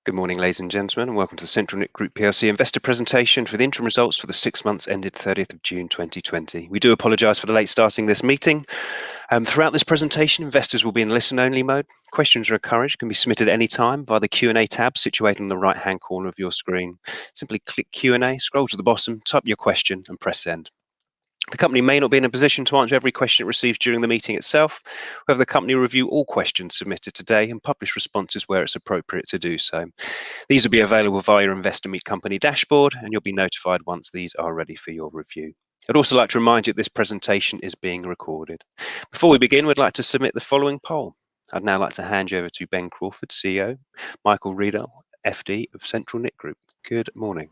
Good morning, ladies and gentlemen, and welcome to the CentralNic Group PLC investor presentation for the interim results for the 6 months ended 30th of June 2020. We do apologise for the late starting this meeting. Throughout this presentation, investors will be in listen-only mode. Questions are encouraged, can be submitted at any time via the Q&A tab situated in the right-hand corner of your screen. Simply click Q&A, scroll to the bottom, type your question and press send. The company may not be in a position to answer every question it receives during the meeting itself. However, the company will review all questions submitted today and publish responses where it's appropriate to do so. These will be available via your Investor Meet Company dashboard, and you'll be notified once these are ready for your review. I'd also like to remind you that this presentation is being recorded. Before we begin, we'd like to submit the following poll. I'd now like to hand you over to Ben Crawford, CEO, Michael Riedel, FD of CentralNic Group. Good morning.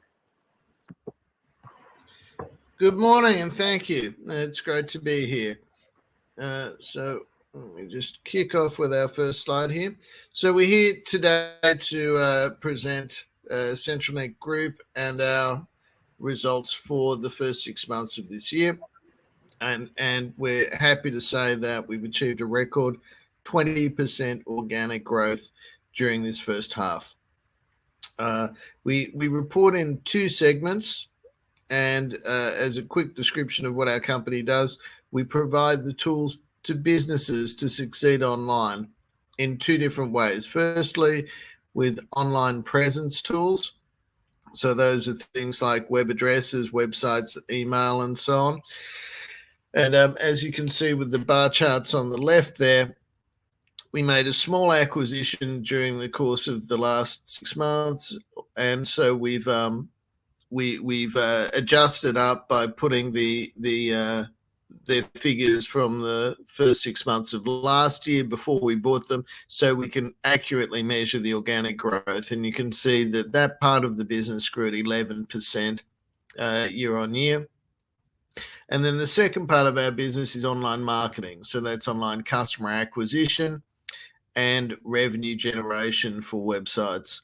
Good morning and thank you. It's great to be here. So let me just kick off with our first slide here. So we're here today to present CentralNic Group and our results for the first 6 months of this year. And we're happy to say that we've achieved a record 20% organic growth during this first half. We report in two segments. And as a quick description of what our company does, we provide the tools to businesses to succeed online in two different ways. Firstly, with online presence tools. So those are things like web addresses, websites, email, and so on. And as you can see with the bar charts on the left there, we made a small acquisition during the course of the last 6 months. And so we've adjusted up by putting the figures from the first 6 months of last year before we bought them, so we can accurately measure the organic growth. And you can see that that part of the business grew at 11% year on year. And then the second part of our business is online marketing. So that's online customer acquisition and revenue generation for websites.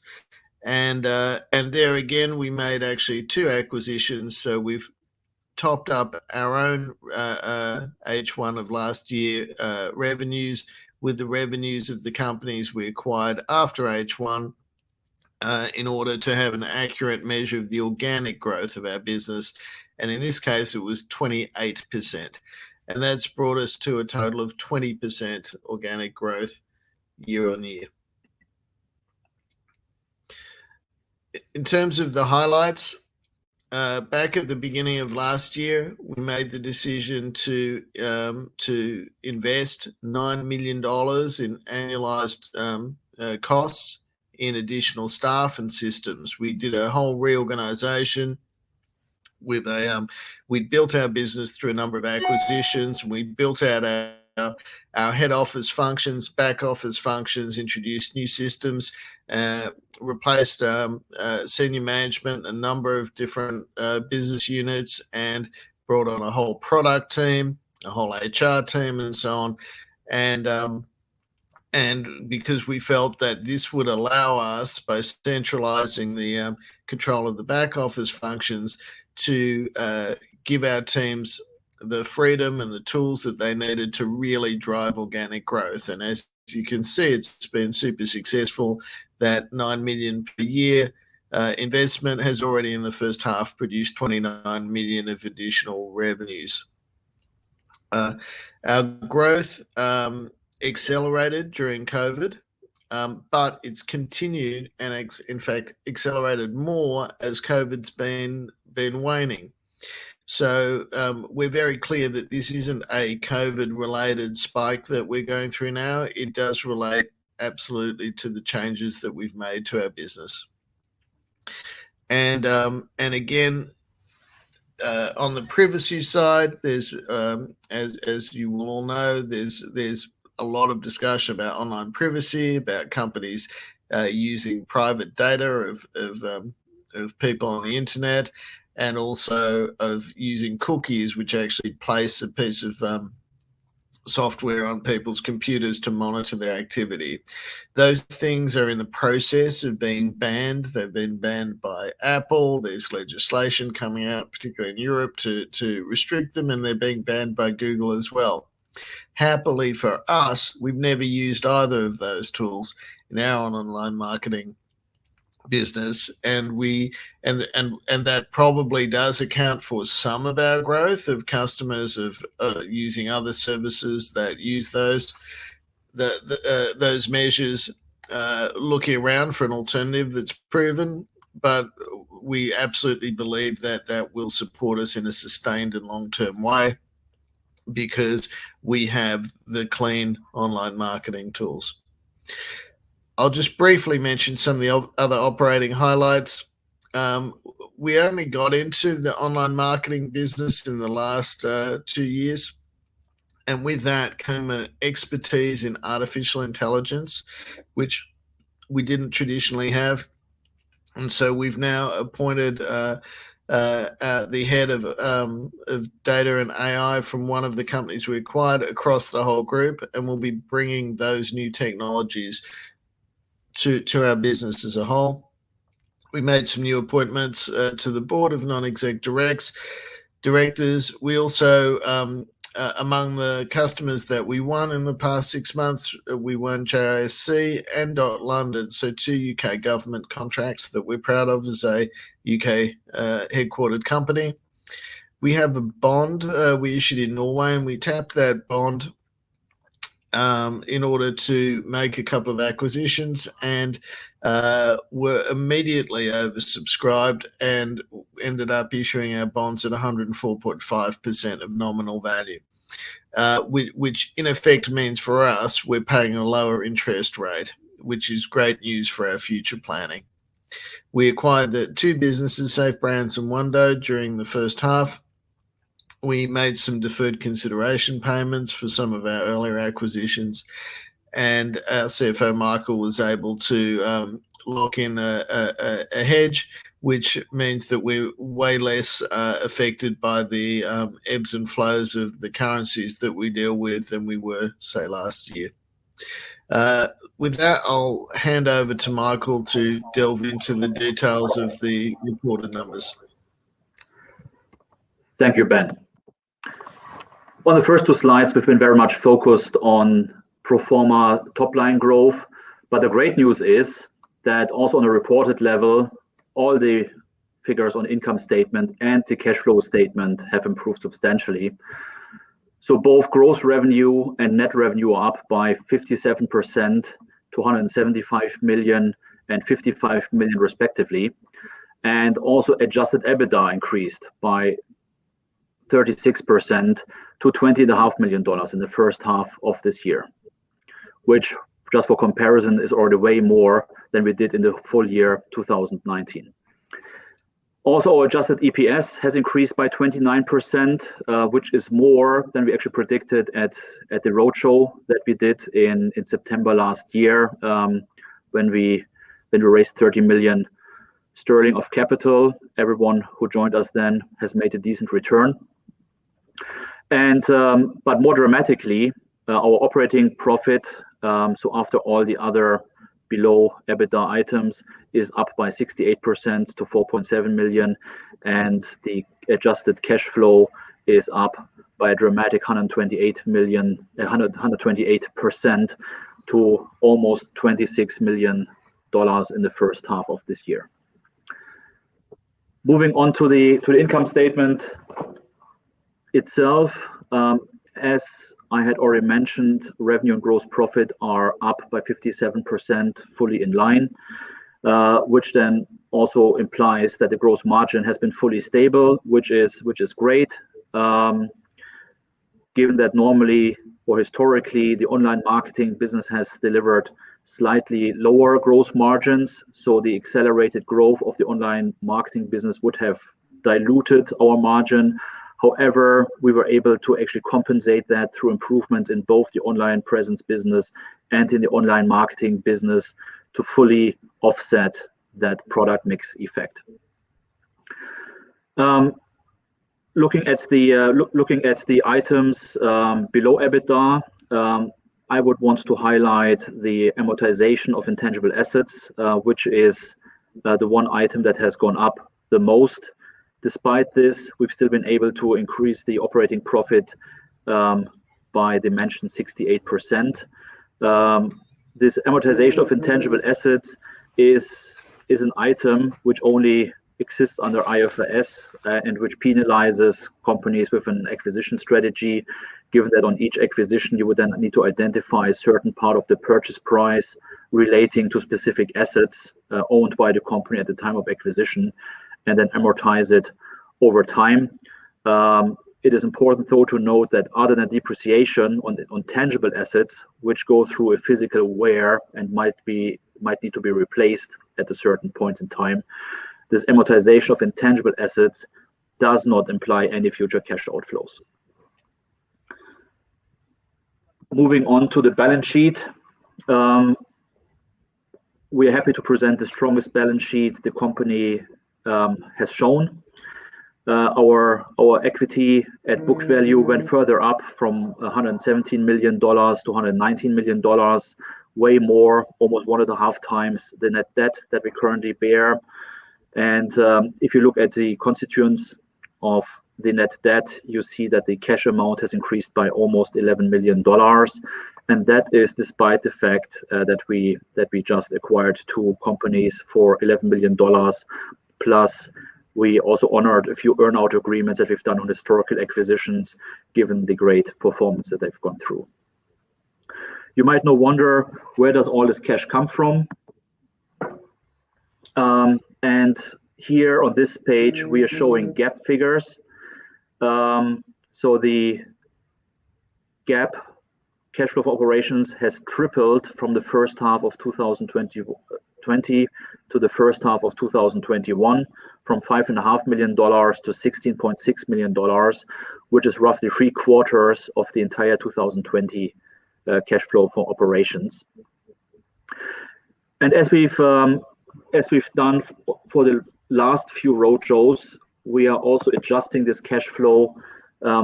And there again, we made actually two acquisitions. So we've topped up our own H1 of last year revenues with the revenues of the companies we acquired after H1 in order to have an accurate measure of the organic growth of our business. And in this case, it was 28%. And that's brought us to a total of 20% organic growth year on year. In terms of the highlights, back at the beginning of last year, we made the decision to invest $9 million in annualized costs in additional staff and systems. We did a whole reorganization with we built our business through a number of acquisitions. We built out our head office functions, back office functions, introduced new systems, replaced senior management, a number of different business units, and brought on a whole product team, a whole HR team, and so on. And because we felt that this would allow us, by centralizing the control of the back office functions, to give our teams the freedom and the tools that they needed to really drive organic growth. And as you can see, it's been super successful. That $9 million per year investment has already in the first half produced $29 million of additional revenues. Our growth accelerated during COVID, but it's continued and in fact accelerated more as COVID's been waning. So we're very clear that this isn't a COVID-related spike that we're going through now. It does relate absolutely to the changes that we've made to our business. And again, on the privacy side, there's as you will all know, there's a lot of discussion about online privacy, about companies using private data of people on the internet, and also of using cookies, which actually place a piece of software on people's computers to monitor their activity. Those things are in the process of being banned. They've been banned by Apple. There's legislation coming out, particularly in Europe, to restrict them, and they're being banned by Google as well. Happily for us, we've never used either of those tools in our online marketing business, and that probably does account for some of our growth of customers of using other services that use those measures, looking around for an alternative that's proven. But we absolutely believe that will support us in a sustained and long-term way, because we have the clean online marketing tools. I'll just briefly mention some of the other operating highlights. We only got into the online marketing business in the last 2 years, and with that came an expertise in artificial intelligence, which we didn't traditionally have. And so we've now appointed the head of data and AI from one of the companies we acquired across the whole group, and we'll be bringing those new technologies to our business as a whole. We made some new appointments to the board of non-exec directors. We also, among the customers that we won in the past 6 months, we won JISC and London, so 2 UK government contracts that we're proud of as a UK headquartered company. We have a bond we issued in Norway, and we tapped that bond in order to make a couple of acquisitions, and were immediately oversubscribed and ended up issuing our bonds at 104.5% of nominal value, which in effect means for us we're paying a lower interest rate, which is great news for our future planning. We acquired the 2 businesses, Safe Brands and Wando, during the first half. We made some deferred consideration payments for some of our earlier acquisitions, and our CFO Michael was able to lock in a hedge, which means that we're way less affected by the ebbs and flows of the currencies that we deal with than we were, say, last year. With that, I'll hand over to Michael to delve into the details of the reported numbers. Thank you, Ben. On the first 2 slides, we've been very much focused on pro forma top-line growth, but the great news is that also on a reported level, all the figures on income statement and the cash flow statement have improved substantially. So both gross revenue and net revenue are up by 57% to 175 million and 55 million respectively. And also adjusted EBITDA increased by 36% to $20.5 million in the first half of this year, which, just for comparison, is already way more than we did in the full year 2019. Also, our adjusted EPS has increased by 29%, which is more than we actually predicted at the roadshow that we did in September last year, when we raised 30 million sterling of capital. Everyone who joined us then has made a decent return. And but more dramatically, our operating profit, so after all the other below EBITDA items, is up by 68% to 4.7 million, and the adjusted cash flow is up by a dramatic 128% to almost $26 million in the first half of this year. Moving on to the income statement itself, as I had already mentioned, revenue and gross profit are up by 57%, fully in line, which then also implies that the gross margin has been fully stable, which is great, given that normally or historically the online marketing business has delivered slightly lower gross margins. So the accelerated growth of the online marketing business would have diluted our margin. However, we were able to actually compensate that through improvements in both the online presence business and in the online marketing business to fully offset that product mix effect. Looking at the items below EBITDA, I would want to highlight the amortization of intangible assets, which is the one item that has gone up the most. Despite this, we've still been able to increase the operating profit by the mentioned 68%. This amortization of intangible assets is is an item which only exists under IFRS and which penalizes companies with an acquisition strategy, given that on each acquisition you would then need to identify a certain part of the purchase price relating to specific assets owned by the company at the time of acquisition, and then amortize it over time. It is important, though, to note that other than depreciation on tangible assets, which go through a physical wear and might need to be replaced at a certain point in time, this amortization of intangible assets does not imply any future cash outflows. Moving on to the balance sheet, we are happy to present the strongest balance sheet the company has shown. Our equity at book value went further up from $117 million to $119 million, way more, almost 1.5 times the net debt that we currently bear. And if you look at the constituents of the net debt, you see that the cash amount has increased by almost $11 million. And that is despite the fact that we just acquired 2 companies for $11 million, plus we also honored a few earn-out agreements that we've done on historical acquisitions, given the great performance that they've gone through. You might now wonder, where does all this cash come from? And here on this page, we are showing GAAP figures. So the GAAP cash flow of operations has tripled from the first half of 2020 to the first half of 2021, from $5.5 million to $16.6 million, which is roughly 3/4 of the entire 2020 cash flow for operations. And as we've done for the last few roadshows, we are also adjusting this cash flow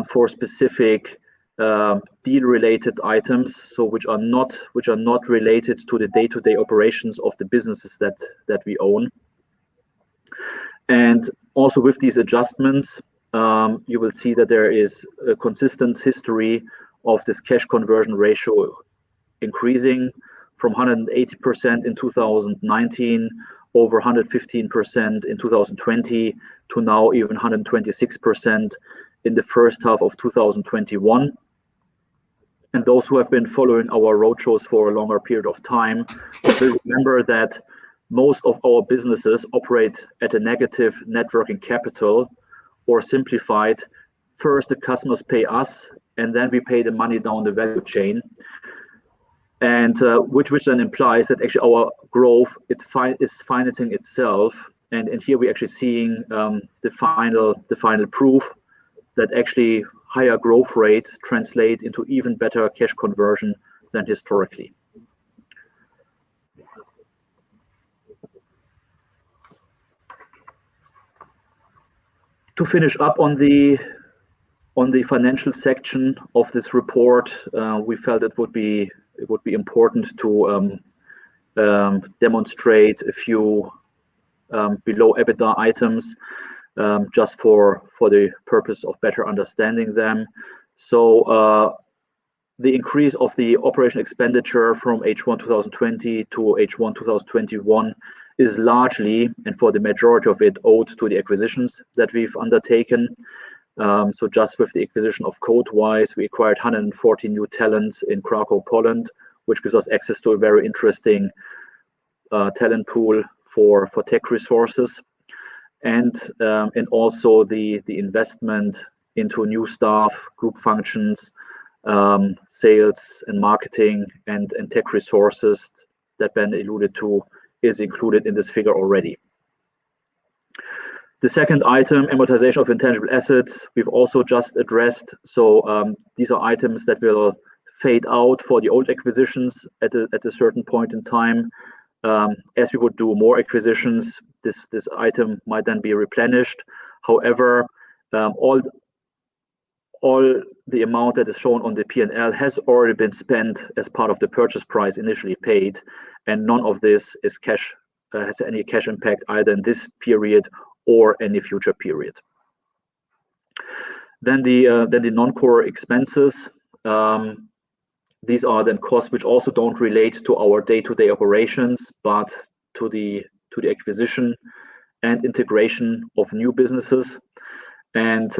for specific deal-related items, so which are not related to the day-to-day operations of the businesses that we own. And also with these adjustments, you will see that there is a consistent history of this cash conversion ratio increasing from 180% in 2019, over 115% in 2020, to now even 126% in the first half of 2021. And those who have been following our roadshows for a longer period of time will remember that most of our businesses operate at a negative net working capital, or simplified, first the customers pay us and then we pay the money down the value chain. And which then implies that actually our growth is financing itself. And here we're actually seeing the final proof that actually higher growth rates translate into even better cash conversion than historically. To finish up on the financial section of this report, we felt it would be important to demonstrate a few below EBITDA items, just for the purpose of better understanding them. So the increase of the operation expenditure from H1 2020 to H1 2021 is largely, and for the majority of it, owed to the acquisitions that we've undertaken. So just with the acquisition of CodeWise, we acquired 140 new talents in Krakow, Poland, which gives us access to a very interesting talent pool for tech resources. And also the investment into new staff, group functions, sales and marketing, and tech resources that Ben alluded to is included in this figure already. The second item, amortization of intangible assets, we've also just addressed. So these are items that will fade out for the old acquisitions at a certain point in time. As we would do more acquisitions, this item might then be replenished. However, all the amount that is shown on the P&L has already been spent as part of the purchase price initially paid, and none of this is has any cash impact either in this period or any future period. Then the non-core expenses. These are then costs which also don't relate to our day-to-day operations, but to the to the acquisition and integration of new businesses. And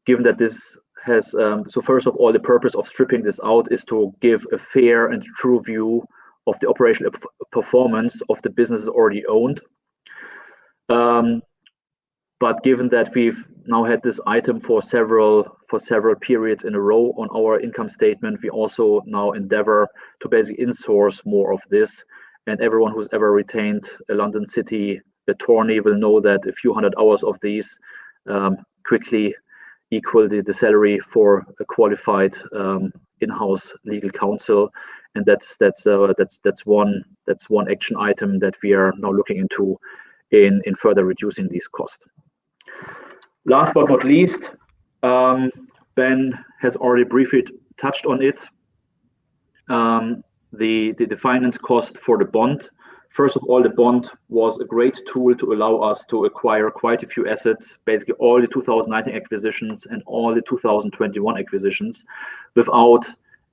given that this has, so first of all, the purpose of stripping this out is to give a fair and true view of the operational performance of the businesses already owned. But given that we've now had this item for several periods in a row on our income statement, we also now endeavor to basically insource more of this. And everyone who's ever retained a London City attorney will know that a few hundred hours of these quickly equal the salary for a qualified in-house legal counsel, and that's one action item that we are now looking into in further reducing these costs. Last but not least, Ben has already briefly touched on it. The finance cost for the bond. First of all, the bond was a great tool to allow us to acquire quite a few assets, basically all the 2019 acquisitions and all the 2021 acquisitions, without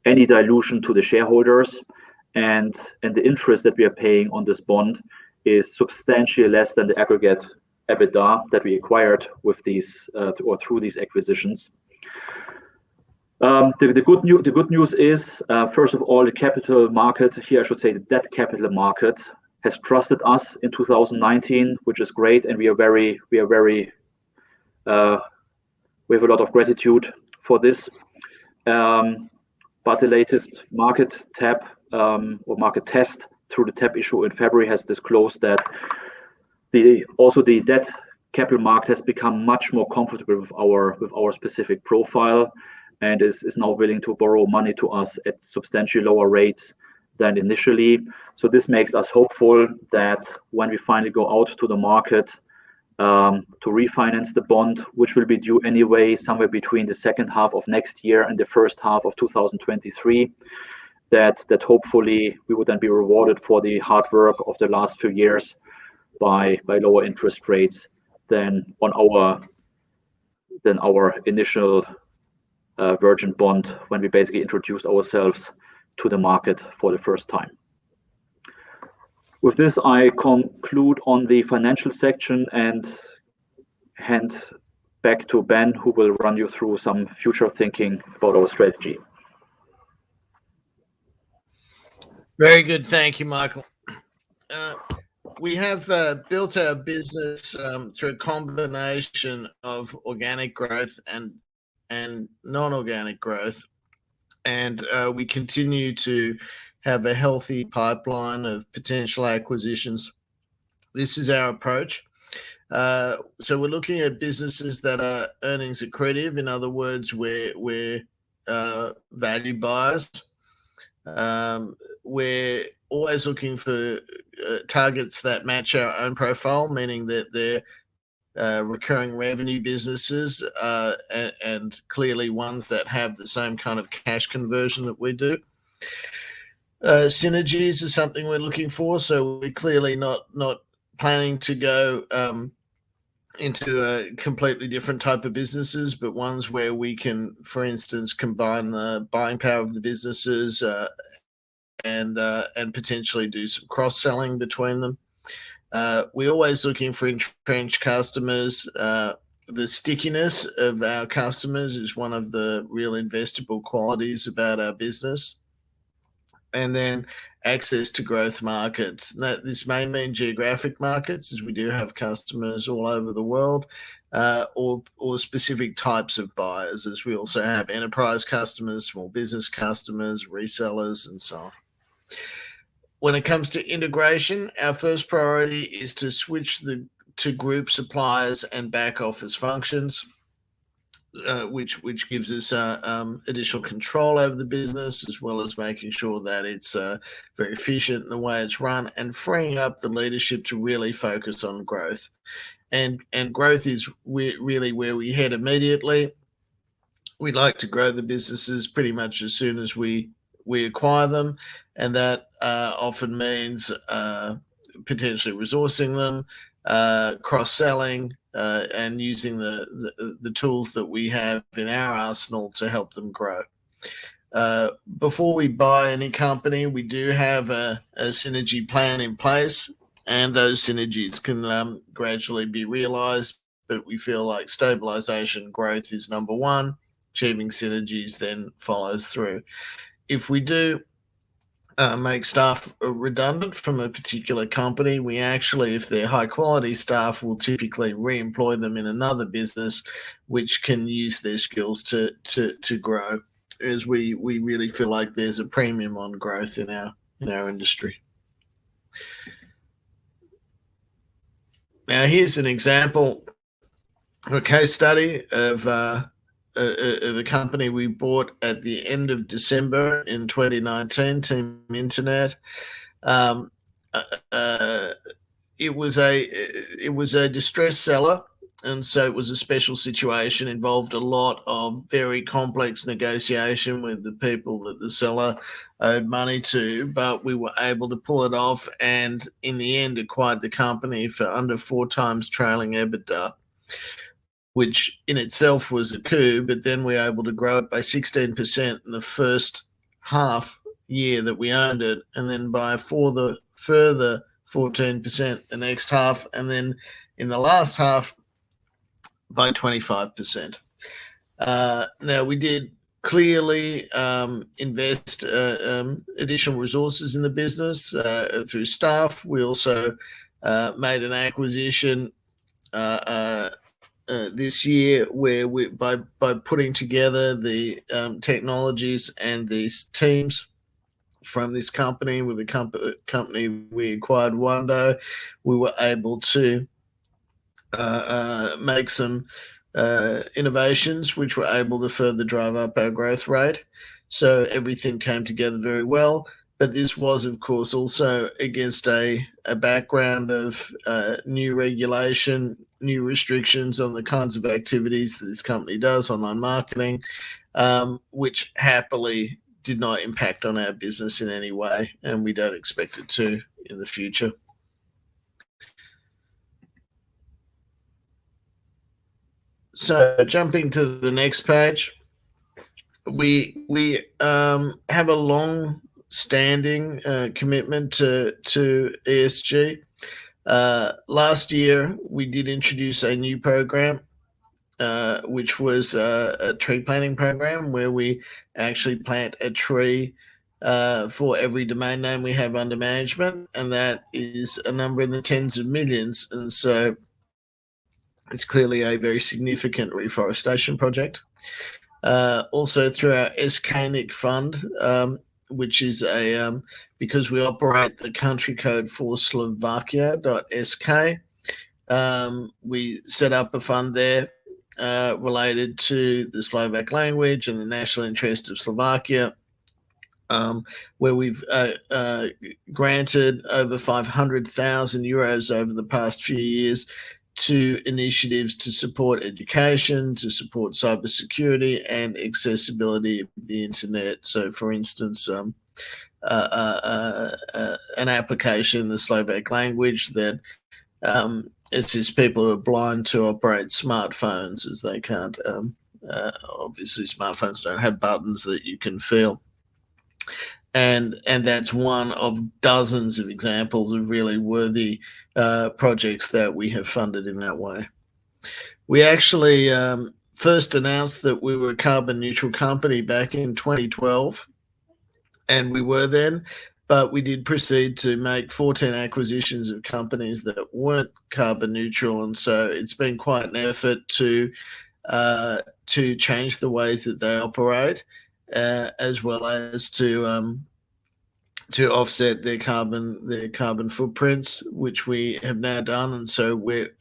any dilution to the shareholders. And the interest that we are paying on this bond is substantially less than the aggregate EBITDA that we acquired with these or through these acquisitions. The good news is, first of all, the capital market, here I should say the debt capital market, has trusted us in 2019, which is great, and we have a lot of gratitude for this. But the latest market tap or market test through the tap issue in February has disclosed that also the debt capital market has become much more comfortable with our specific profile, and is now willing to borrow money to us at substantially lower rates than initially. So this makes us hopeful that when we finally go out to the market to refinance the bond, which will be due anyway somewhere between the second half of next year and the first half of 2023, that hopefully we would then be rewarded for the hard work of the last few years by lower interest rates than our initial virgin bond when we basically introduced ourselves to the market for the first time. With this, I conclude on the financial section and hand back to Ben, who will run you through some future thinking about our strategy. Very good. Thank you, Michael. We have built our business through a combination of organic growth and non-organic growth. And we continue to have a healthy pipeline of potential acquisitions. This is our approach. So we're looking at businesses that are earnings accretive. In other words, we're value buyers. We're always looking for targets that match our own profile, meaning that they're recurring revenue businesses and clearly ones that have the same kind of cash conversion that we do. Synergies is something we're looking for, so we're clearly not planning to go into a completely different type of businesses, but ones where we can, for instance, combine the buying power of the businesses and potentially do some cross-selling between them. We're always looking for entrenched customers. The stickiness of our customers is one of the real investable qualities about our business. And then access to growth markets. This may mean geographic markets, as we do have customers all over the world, or specific types of buyers, as we also have enterprise customers, small business customers, resellers, and so on. When it comes to integration, our first priority is to switch to group suppliers and back office functions, which gives us additional control over the business, as well as making sure that it's very efficient in the way it's run, and freeing up the leadership to really focus on growth. And growth is really where we head immediately. We'd like to grow the businesses pretty much as soon as we acquire them, and that often means potentially resourcing them, cross-selling, and using the tools that we have in our arsenal to help them grow. Before we buy any company, we do have a synergy plan in place, and those synergies can gradually be realized. But we feel like stabilization growth is number one. Achieving synergies then follows through. If we do make staff redundant from a particular company, we actually, if they're high quality staff, will typically re-employ them in another business, which can use their skills to grow, as we really feel like there's a premium on growth in our industry. Now, here's an example, a case study of a company we bought at the end of December in 2019, Team Internet. It was a distressed seller, and so it was a special situation, involved a lot of very complex negotiation with the people that the seller owed money to, but we were able to pull it off, and in the end acquired the company for under 4 times trailing EBITDA, which in itself was a coup. But then we were able to grow it by 16% in the first half year that we owned it, and then by further 14% the next half, and then in the last half by 25%. Now, we did clearly invest additional resources in the business through staff. We also made an acquisition this year where we, by putting together the technologies and these teams from this company with the company we acquired, Wando, we were able to make some innovations which were able to further drive up our growth rate. So everything came together very well. But this was, of course, also against a background of new regulation, new restrictions on the kinds of activities that this company does, online marketing, which happily did not impact on our business in any way, and we don't expect it to in the future. So jumping to the next page, we have a long-standing commitment to ESG. Last year, we did introduce a new program, which was a tree planting program where we actually plant a tree for every domain name we have under management, and that is a number in the tens of millions. And so it's clearly a very significant reforestation project. Also through our SKNIC fund, which is because we operate the country code for Slovakia.sk, we set up a fund there related to the Slovak language and the national interest of Slovakia, where we've granted over 500,000 euros over the past few years to initiatives to support education, to support cybersecurity and accessibility of the internet. So, for instance, an application in the Slovak language that assists people who are blind to operate smartphones, as they can't. Obviously, smartphones don't have buttons that you can feel. And that's one of dozens of examples of really worthy projects that we have funded in that way. We actually first announced that we were a carbon neutral company back in 2012, and we were then, but we did proceed to make 14 acquisitions of companies that weren't carbon neutral, and so it's been quite an effort to change the ways that they operate, as well as to offset their carbon footprints, which we have now done. And so we're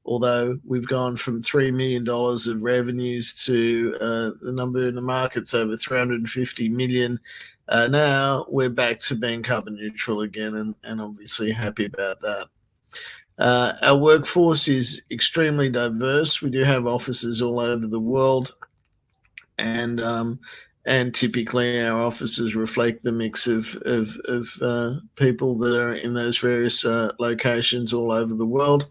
although we've gone from $3 million of revenues to the number in the market's over 350 million, now we're back to being carbon neutral again, and obviously happy about that. Our workforce is extremely diverse. We do have offices all over the world, and typically our offices reflect the mix of people that are in those various locations all over the world.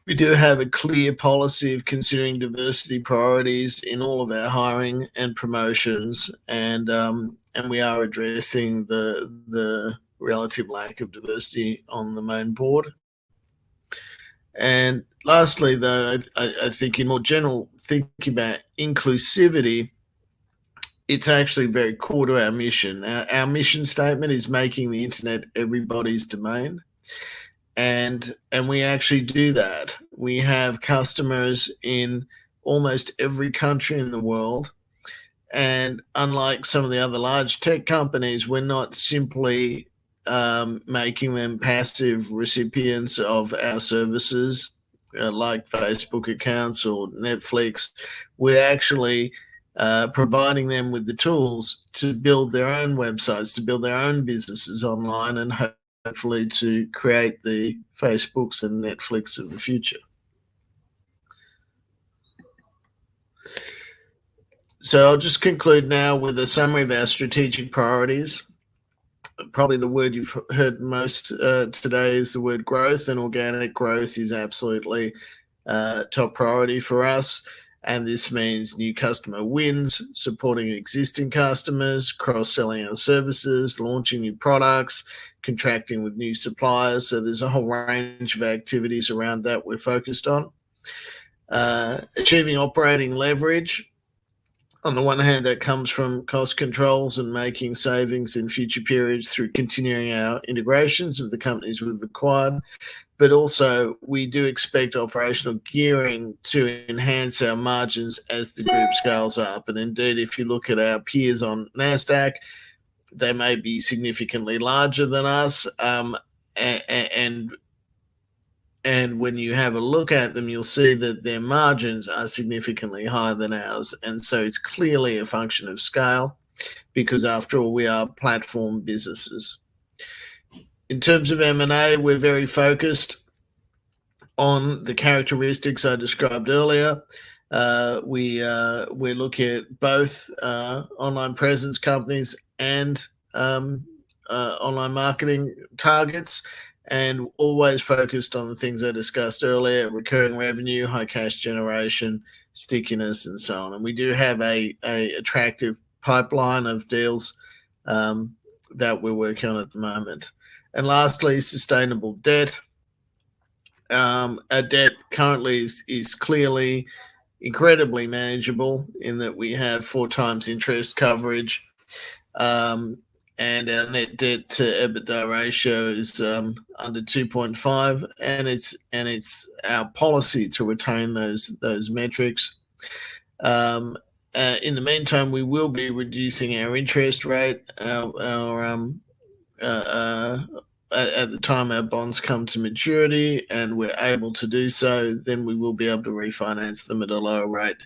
We do have a clear policy of considering diversity priorities in all of our hiring and promotions, and we are addressing the relative lack of diversity on the main board. And lastly, though, I think in more general thinking about inclusivity, it's actually very core to our mission. Our mission statement is making the internet everybody's domain. And we actually do that. We have customers in almost every country in the world. And unlike some of the other large tech companies, we're not simply making them passive recipients of our services like Facebook accounts or Netflix. We're actually providing them with the tools to build their own websites, to build their own businesses online, and hopefully to create the Facebooks and Netflix of the future. So I'll just conclude now with a summary of our strategic priorities. Probably the word you've heard most today is the word growth, and organic growth is absolutely top priority for us. And this means new customer wins, supporting existing customers, cross-selling our services, launching new products, contracting with new suppliers. So there's a whole range of activities around that we're focused on. Achieving operating leverage. On the one hand, that comes from cost controls and making savings in future periods through continuing our integrations of the companies we've acquired. But also, we do expect operational gearing to enhance our margins as the group scales up. And indeed, if you look at our peers on NASDAQ, they may be significantly larger than us. And when you have a look at them, you'll see that their margins are significantly higher than ours. And so it's clearly a function of scale, because after all, we are platform businesses. In terms of M&A, we're very focused on the characteristics I described earlier. We're looking at both online presence companies and online marketing targets, and always focused on the things I discussed earlier: recurring revenue, high cash generation, stickiness, and so on. And we do have a attractive pipeline of deals that we're working on at the moment. And lastly, sustainable debt. Our debt currently is clearly incredibly manageable in that we have 4 times interest coverage. And our net debt to EBITDA ratio is under 2.5, and it's our policy to retain those metrics. In the meantime, we will be reducing our interest rate. At the time our bonds come to maturity and we're able to do so, then we will be able to refinance them at a lower rate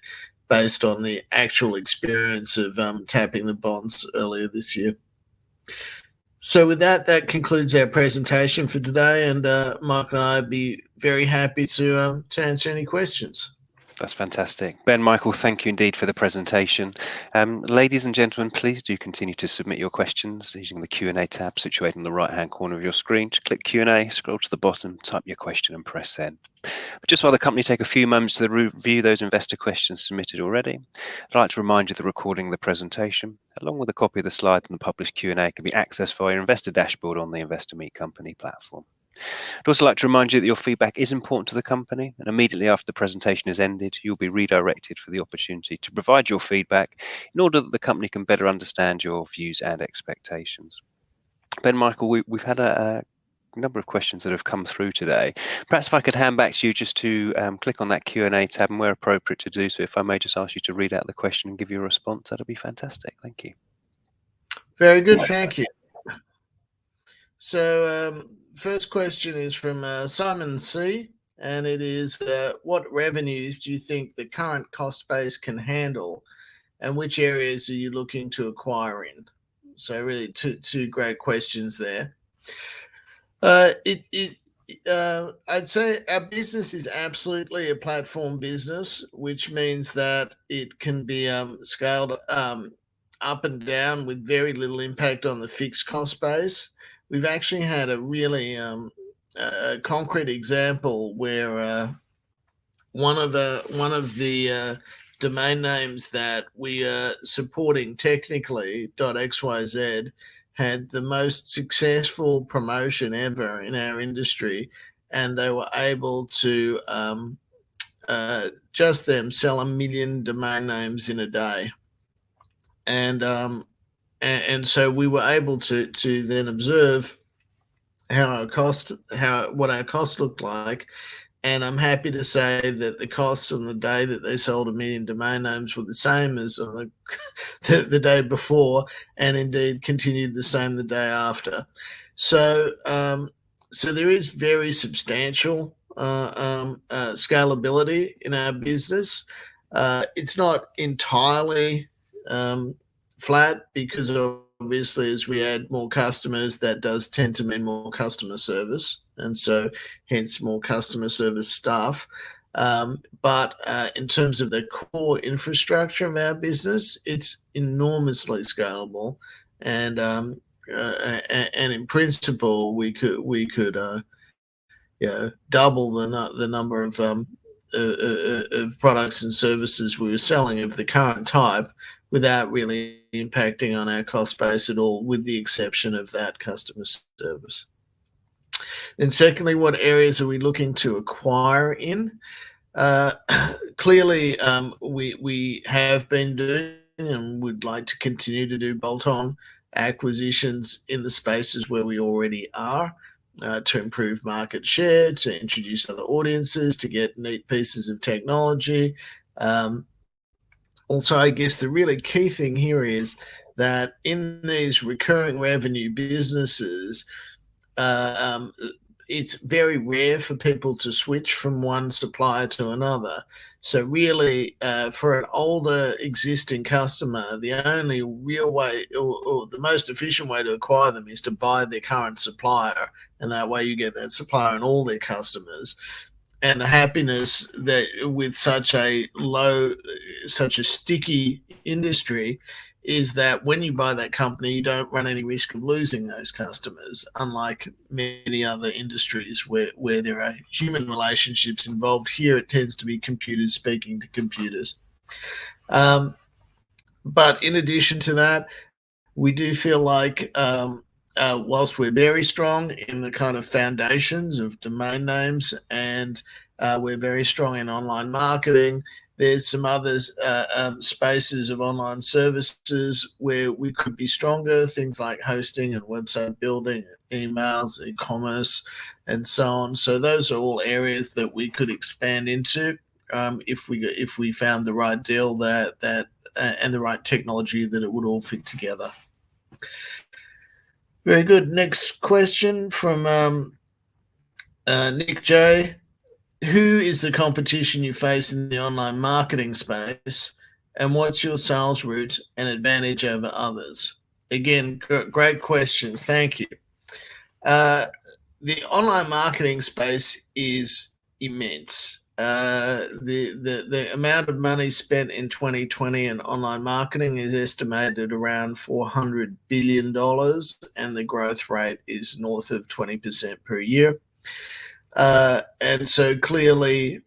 based on the actual experience of tapping the bonds earlier this year. So with that concludes our presentation for today, and Mark and I would be very happy to answer any questions. That's fantastic. Ben, Michael, thank you indeed for the presentation. Ladies and gentlemen, please do continue to submit your questions using the Q&A tab situated in the right-hand corner of your screen. Just click Q&A, scroll to the bottom, type your question and press send. But just while the company take a few moments to review those investor questions submitted already, I'd like to remind you the recording of the presentation, along with a copy of the slides and the published Q&A, can be accessed via your investor dashboard on the Investor Meet Company platform. I'd also like to remind you that your feedback is important to the company, and immediately after the presentation has ended, you'll be redirected for the opportunity to provide your feedback in order that the company can better understand your views and expectations. Ben, Michael, we've had a number of questions that have come through today. Perhaps if I could hand back to you just to click on that Q&A tab, and where appropriate to do so, if I may just ask you to read out the question and give you a response, that'll be fantastic. Thank you. Very good, thank you. So first question is from Simon C, and it is, what revenues do you think the current cost base can handle, and which areas are you looking to acquire in? So really two great questions there. I'd say our business is absolutely a platform business, which means that it can be scaled up and down with very little impact on the fixed cost base. We've actually had a really concrete example where one of the domain names that we are supporting technically, .xyz, had the most successful promotion ever in our industry, and they were able to just them sell 1 million domain names in a day. And so we were able to then observe what our cost looked like. And I'm happy to say that the costs on the day that they sold 1 million domain names were the same as on the day before, and indeed continued the same the day after. So there is very substantial scalability in our business. It's not entirely flat, because obviously as we add more customers, that does tend to mean more customer service, and so hence more customer service staff. But in terms of the core infrastructure of our business, it's enormously scalable, and in principle we could double the number of products and services we were selling of the current type without really impacting on our cost base at all, with the exception of that customer service. And secondly, what areas are we looking to acquire in? Clearly, we have been doing and would like to continue to do bolt-on acquisitions in the spaces where we already are, to improve market share, to introduce other audiences, to get neat pieces of technology. Also, I guess the really key thing here is that in these recurring revenue businesses, it's very rare for people to switch from one supplier to another. So really, for an older existing customer, the only real way, or the most efficient way to acquire them, is to buy their current supplier, and that way you get that supplier and all their customers. And the happiness that with such a sticky industry is that when you buy that company, you don't run any risk of losing those customers, unlike many other industries where there are human relationships involved. Here, it tends to be computers speaking to computers. But in addition to that, we do feel like whilst we're very strong in the kind of foundations of domain names, and we're very strong in online marketing, there's some other spaces of online services where we could be stronger, things like hosting and website building, emails, e-commerce, and so on. So those are all areas that we could expand into if we found the right deal that and the right technology that it would all fit together. Very good. Next question from Nick J. Who is the competition you face in the online marketing space, and what's your sales route and advantage over others? Again, great questions. Thank you. The online marketing space is immense. The amount of money spent in 2020 in online marketing is estimated around $400 billion, and the growth rate is north of 20% per year. And so clearly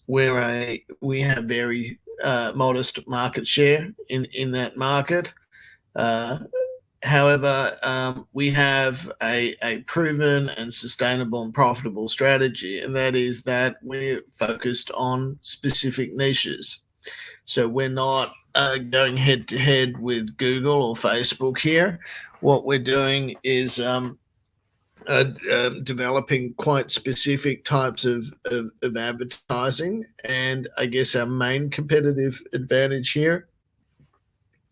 we have very modest market share in that market. However, we have a proven and sustainable and profitable strategy, and that is that we're focused on specific niches. So we're not going head to head with Google or Facebook here. What we're doing is developing quite specific types of advertising, and I guess our main competitive advantage here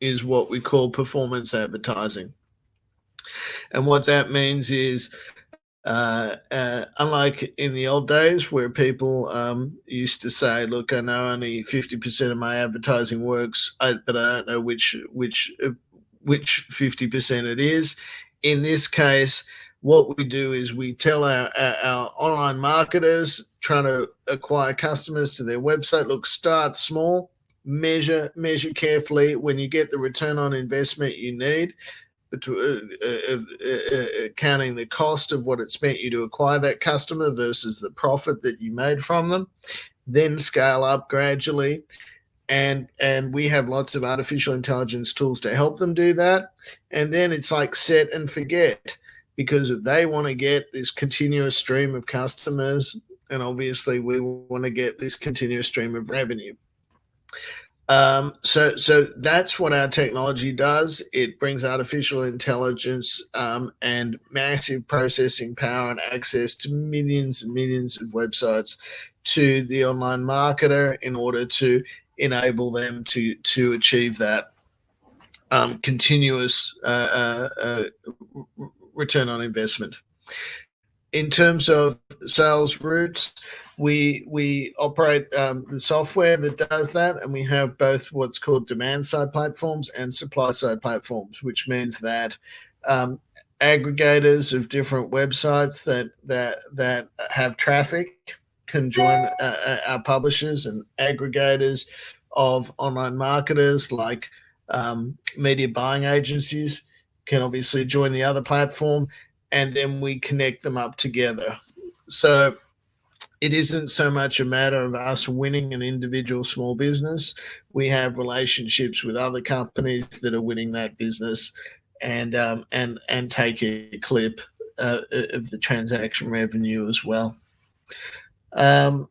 is what we call performance advertising. And what that means is, unlike in the old days where people used to say, look, I know only 50% of my advertising works, but I don't know which 50% it is. In this case, what we do is we tell our online marketers trying to acquire customers to their website, look, start small, measure carefully. When you get the return on investment you need, counting the cost of what it spent you to acquire that customer versus the profit that you made from them, then scale up gradually. and we have lots of artificial intelligence tools to help them do that. And then it's like set and forget, because they want to get this continuous stream of customers, and obviously we want to get this continuous stream of revenue. So that's what our technology does. It brings artificial intelligence and massive processing power and access to millions and millions of websites to the online marketer in order to enable them to achieve that continuous return on investment. In terms of sales routes, we operate the software that does that, and we have both what's called demand side platforms and supply side platforms, which means that aggregators of different websites that have traffic can join our publishers, and aggregators of online marketers like media buying agencies can obviously join the other platform, and then we connect them up together. So it isn't so much a matter of us winning an individual small business. We have relationships with other companies that are winning that business, and take a clip of the transaction revenue as well. So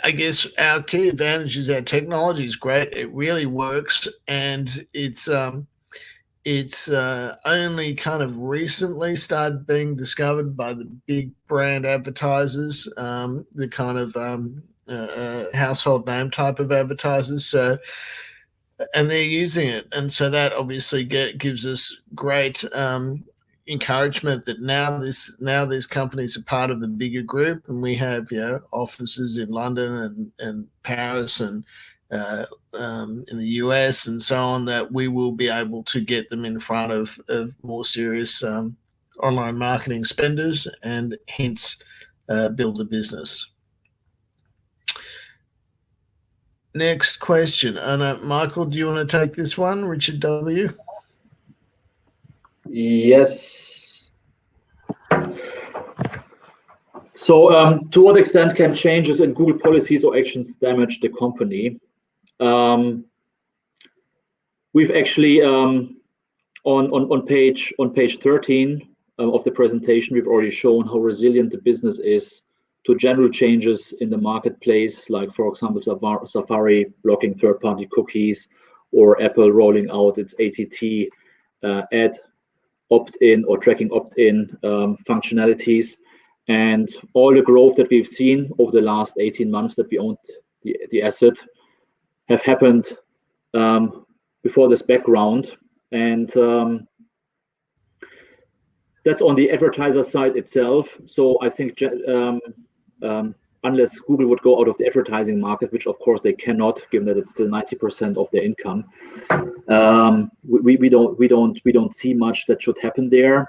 I guess our key advantage is our technology is great. It really works, and it's only kind of recently started being discovered by the big brand advertisers, the kind of household name type of advertisers. So, and they're using it, and so that obviously gives us great encouragement that now these companies are part of the bigger group, and we have offices in London and Paris and in the US and so on, that we will be able to get them in front of more serious online marketing spenders, and hence build the business. Next question. Michael, do you want to take this one? Richard W. Yes. So to what extent can changes in Google policies or actions damage the company? We've actually on page 13 of the presentation, we've already shown how resilient the business is to general changes in the marketplace, like for example Safari blocking third-party cookies, or Apple rolling out its ATT ad opt-in or tracking opt-in functionalities. And all the growth that we've seen over the last 18 months that we owned the asset have happened before this background. And that's on the advertiser side itself. So I think unless Google would go out of the advertising market, which of course they cannot, given that it's still 90% of their income, we don't see much that should happen there.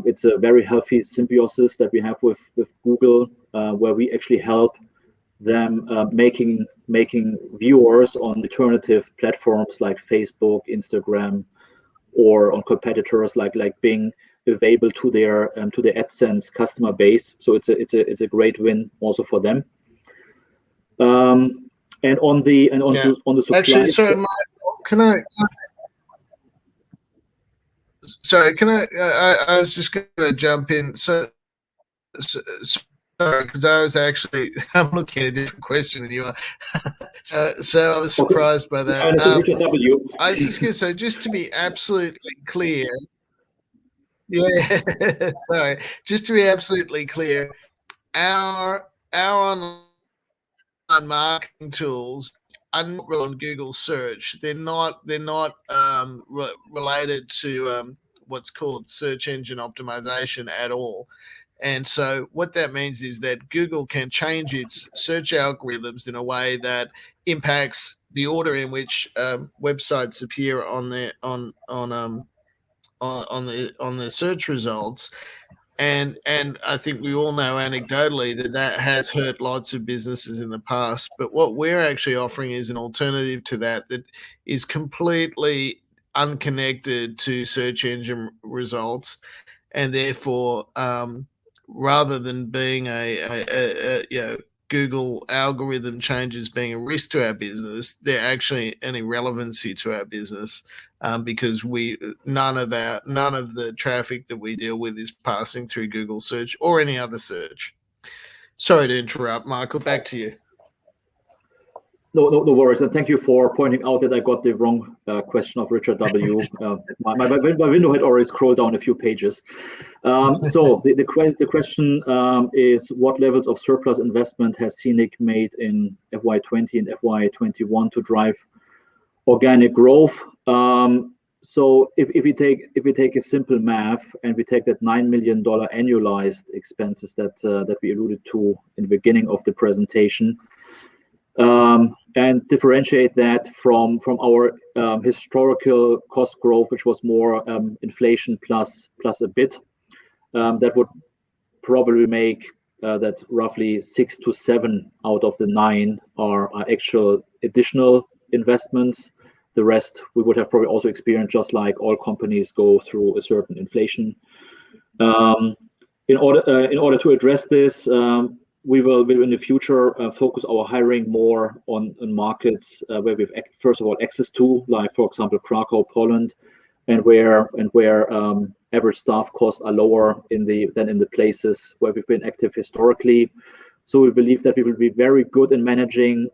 It's a very healthy symbiosis that we have with Google, where we actually help them making viewers on alternative platforms like Facebook, Instagram, or on competitors like Bing available to their AdSense customer base. So it's a great win also for them. And on the supply. Actually, sorry, Michael, can I? Sorry, can I was just going to jump in. So sorry, because I'm looking at a different question than you are. so I was surprised by that. I was just going to say, just to be absolutely clear. Yeah, sorry. Just to be absolutely clear, our online marketing tools are not on Google search. They're not related to what's called search engine optimization at all. And so what that means is that Google can change its search algorithms in a way that impacts the order in which websites appear on the search results. And I think we all know anecdotally that has hurt lots of businesses in the past. But what we're actually offering is an alternative to that is completely unconnected to search engine results, and therefore, rather than being a Google algorithm changes being a risk to our business. They're actually an irrelevancy to our business, because none of the traffic that we deal with is passing through Google search or any other search. Sorry to interrupt, Michael. Back to you. No worries, and thank you for pointing out that I got the wrong question of Richard W. My window had already scrolled down a few pages. So the question is, what levels of surplus investment has CENTRALNIC made in FY20 and FY21 to drive organic growth? So if we take a simple math and we take that $9 million annualized expenses that we alluded to in the beginning of the presentation, and differentiate that from our historical cost growth, which was more inflation plus a bit, that would probably make that roughly 6 to 7 out of the 9 are actual additional investments. The rest we would have probably also experienced, just like all companies go through a certain inflation. In order to address this, we will in the future focus our hiring more on markets where we've first of all access to, like for example Krakow, Poland, and where average staff costs are lower than in the places where we've been active historically. So we believe that we will be very good in managing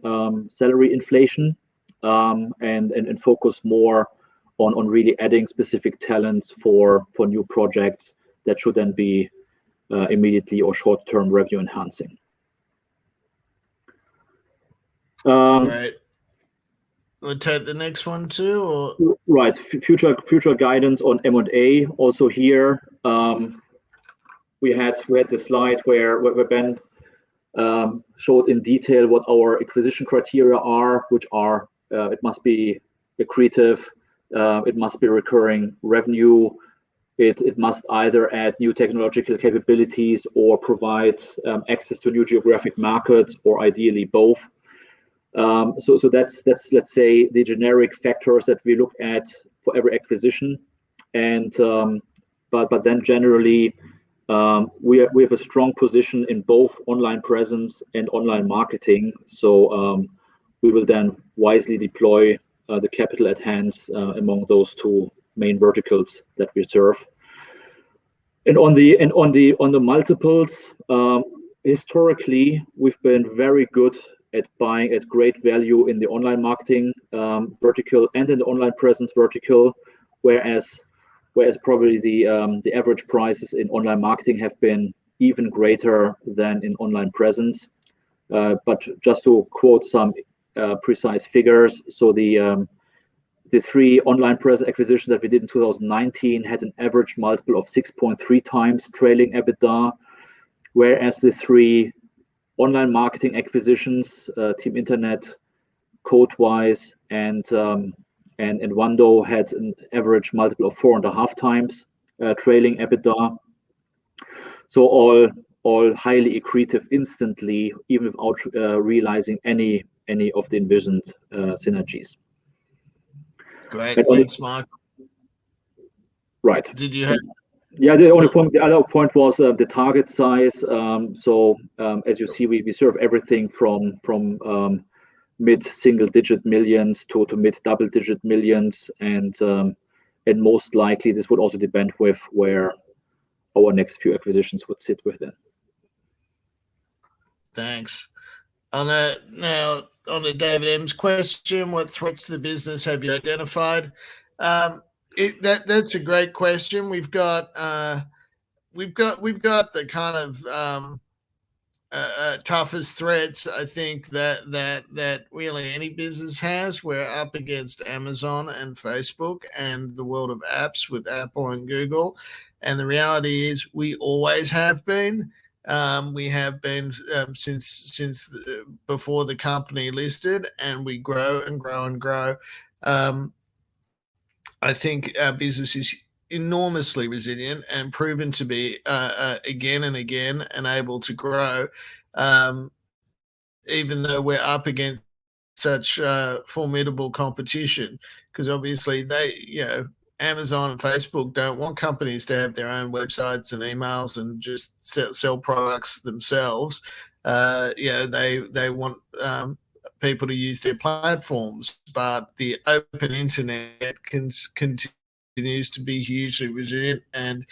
salary inflation, and focus more on really adding specific talents for new projects that should then be immediately or short-term revenue enhancing. Right. We'll take the next one too, or right. Future guidance on M&A. Also here, we had the slide where Ben showed in detail what our acquisition criteria are, which are it must be accretive, it must be recurring revenue. It must either add new technological capabilities or provide access to new geographic markets, or ideally both. So that's let's say the generic factors that we look at for every acquisition. And but then generally we have a strong position in both online presence and online marketing. So we will then wisely deploy the capital at hand among those two main verticals that we serve. And on the multiples, historically we've been very good at buying at great value in the online marketing vertical and in the online presence vertical, whereas probably the average prices in online marketing have been even greater than in online presence. But just to quote some precise figures, so the 3 online presence acquisitions that we did in 2019 had an average multiple of 6.3 times trailing EBITDA, whereas the 3 online marketing acquisitions, Team Internet, Codewise, and Wando, had an average multiple of 4.5 times trailing EBITDA. So all highly accretive instantly, even without realizing any of the envisioned synergies. Great, thanks, Mark. Right. Did you have? Yeah, the other point was the target size. So as you see, we serve everything from mid single-digit millions to mid double-digit millions, and most likely this would also depend with where our next few acquisitions would sit within. Thanks. Now on to David M's question: what threats to the business have you identified? That's a great question. We've got the kind of toughest threats, I think, that really any business has. We're up against Amazon and Facebook and the world of apps with Apple and Google, and the reality is we always have been. We have been since before the company listed, and we grow and grow and grow. I think our business is enormously resilient and proven to be again and again and able to grow, even though we're up against such formidable competition. Because obviously Amazon and Facebook don't want companies to have their own websites and emails and just sell products themselves. they want people to use their platforms, but the open internet continues to be hugely resilient and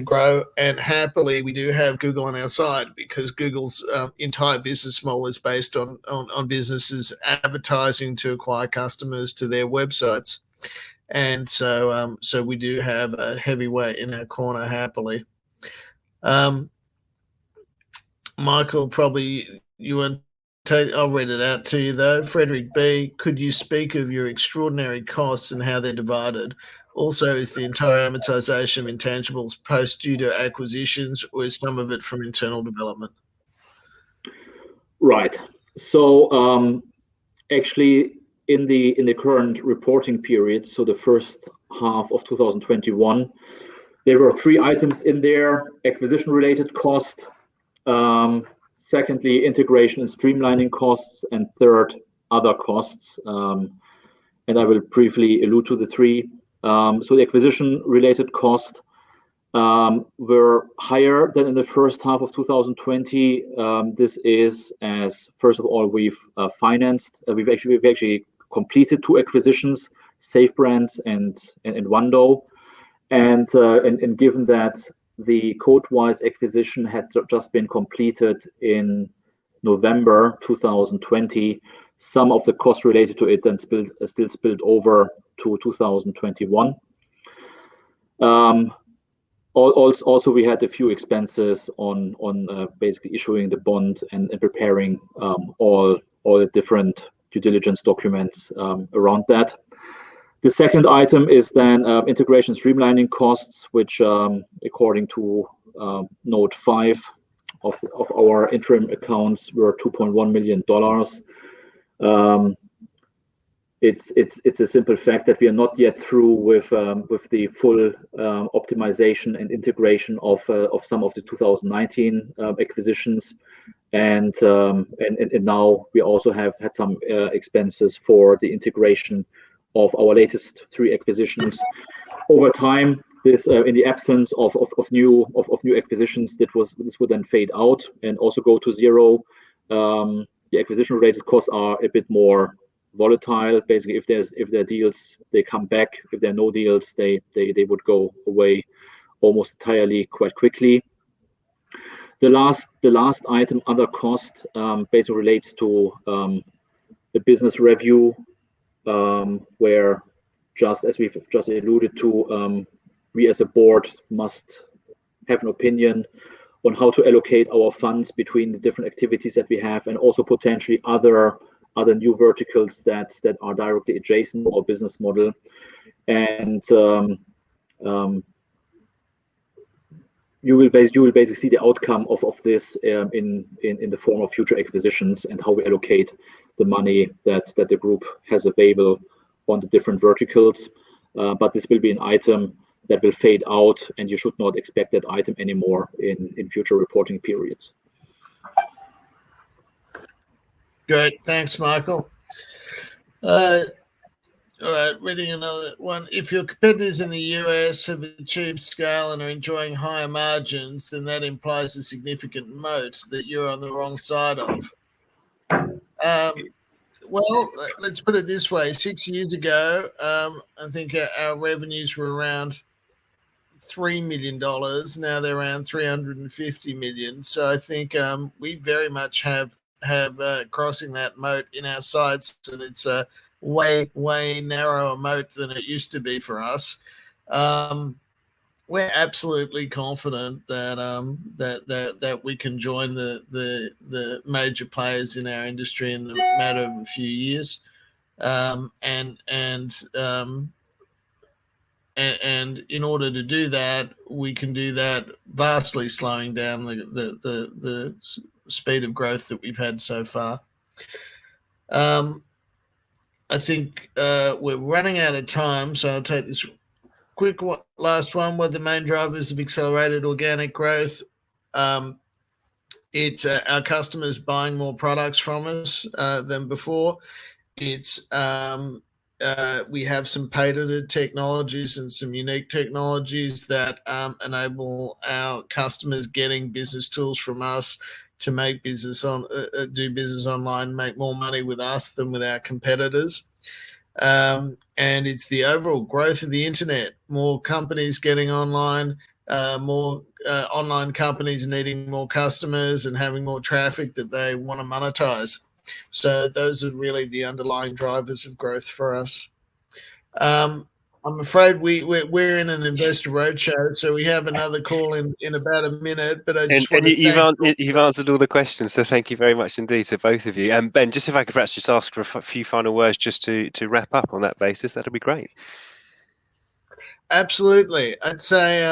grow. And happily, we do have Google on our side, because Google's entire business model is based on businesses advertising to acquire customers to their websites. And so we do have a heavyweight in our corner, happily. Michael, probably you want to, I'll read it out to you though. Frederick B, could you speak of your extraordinary costs and how they're divided? Also, is the entire amortization of intangibles post due to acquisitions, or is some of it from internal development? Right. So actually, in the current reporting period, so the first half of 2021, there were 3 items in there: acquisition-related cost, secondly, integration and streamlining costs, and third, other costs. And I will briefly allude to the 3. So the acquisition-related costs were higher than in the first half of 2020. This is as, first of all, we've actually completed 2 acquisitions, Safe Brands and Wando, and given that the Codewise acquisition had just been completed in November 2020, some of the costs related to it then still spilled over to 2021. Also, we had a few expenses on basically issuing the bond and preparing all the different due diligence documents around that. The second item is then integration streamlining costs, which according to note 5 of our interim accounts were $2.1 million. It's a simple fact that we are not yet through with the full optimization and integration of some of the 2019 acquisitions, and now we also have had some expenses for the integration of our latest 3 acquisitions. Over time, this in the absence of new acquisitions, this would then fade out and also go to zero. The acquisition related costs are a bit more volatile. Basically, if there are deals, they come back. If there are no deals, they would go away almost entirely quite quickly. The last item, other cost, basically relates to the business review, where, just as we've just alluded to, we as a board must have an opinion on how to allocate our funds between the different activities that we have, and also potentially other new verticals that are directly adjacent to our business model. And you will basically see the outcome of this in the form of future acquisitions and how we allocate the money that the group has available on the different verticals. But this will be an item that will fade out, and you should not expect that item anymore in future reporting periods. Great, thanks, Michael. All right, reading another one. If your competitors in the US have achieved scale and are enjoying higher margins, then that implies a significant moat that you're on the wrong side of. Well, let's put it this way. 6 years ago, I think our revenues were around $3 million. Now they're around $350 million. So I think we very much have crossing that moat in our sights, and it's a way narrower moat than it used to be for us. We're absolutely confident that we can join the major players in our industry in a matter of a few years, and in order to do that, we can do that vastly slowing down the speed of growth that we've had so far. I think we're running out of time, so I'll take this quick last one. What are the main drivers of accelerated organic growth? It's our customers buying more products from us than before. It's we have some patented technologies and some unique technologies that enable our customers getting business tools from us to make business do business online, make more money with us than with our competitors. And it's the overall growth of the internet, more companies getting online, more online companies needing more customers and having more traffic that they want to monetize. So those are really the underlying drivers of growth for us. I'm afraid we're in an investor roadshow, so we have another call in about a minute. But I just want to thank you've answered all the questions, so thank you very much indeed to both of you. And Ben, just if I could perhaps just ask for a few final words, just to wrap up on that basis, that'd be great. Absolutely, I'd say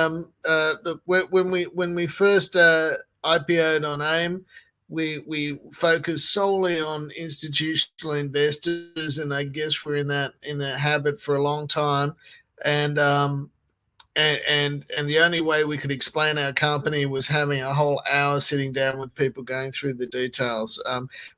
when we first IPO'd on AIM, we focused solely on institutional investors, and I guess we're in that habit for a long time, and the only way we could explain our company was having a whole hour sitting down with people going through the details.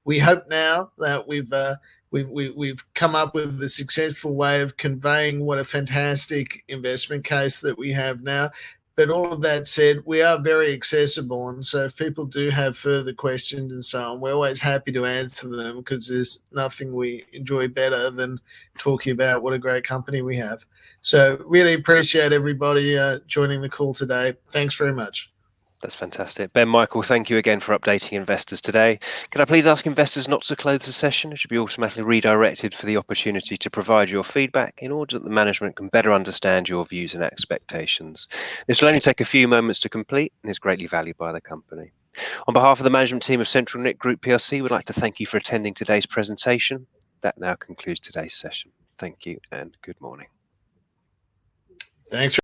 We hope now that we've come up with a successful way of conveying what a fantastic investment case that we have now. But all of that said, we are very accessible. And so if people do have further questions and so on, we're always happy to answer them, because there's nothing we enjoy better than talking about what a great company we have. So really appreciate everybody joining the call today. Thanks very much. That's fantastic. Ben, Michael, thank you again for updating investors today. Can I please ask investors not to close the session? It should be automatically redirected for the opportunity to provide your feedback in order that the management can better understand your views and expectations. This will only take a few moments to complete and is greatly valued by the company. On behalf of the management team of CentralNic Group PLC, we'd like to thank you for attending today's presentation. That now concludes today's session. Thank you and good morning. Thanks.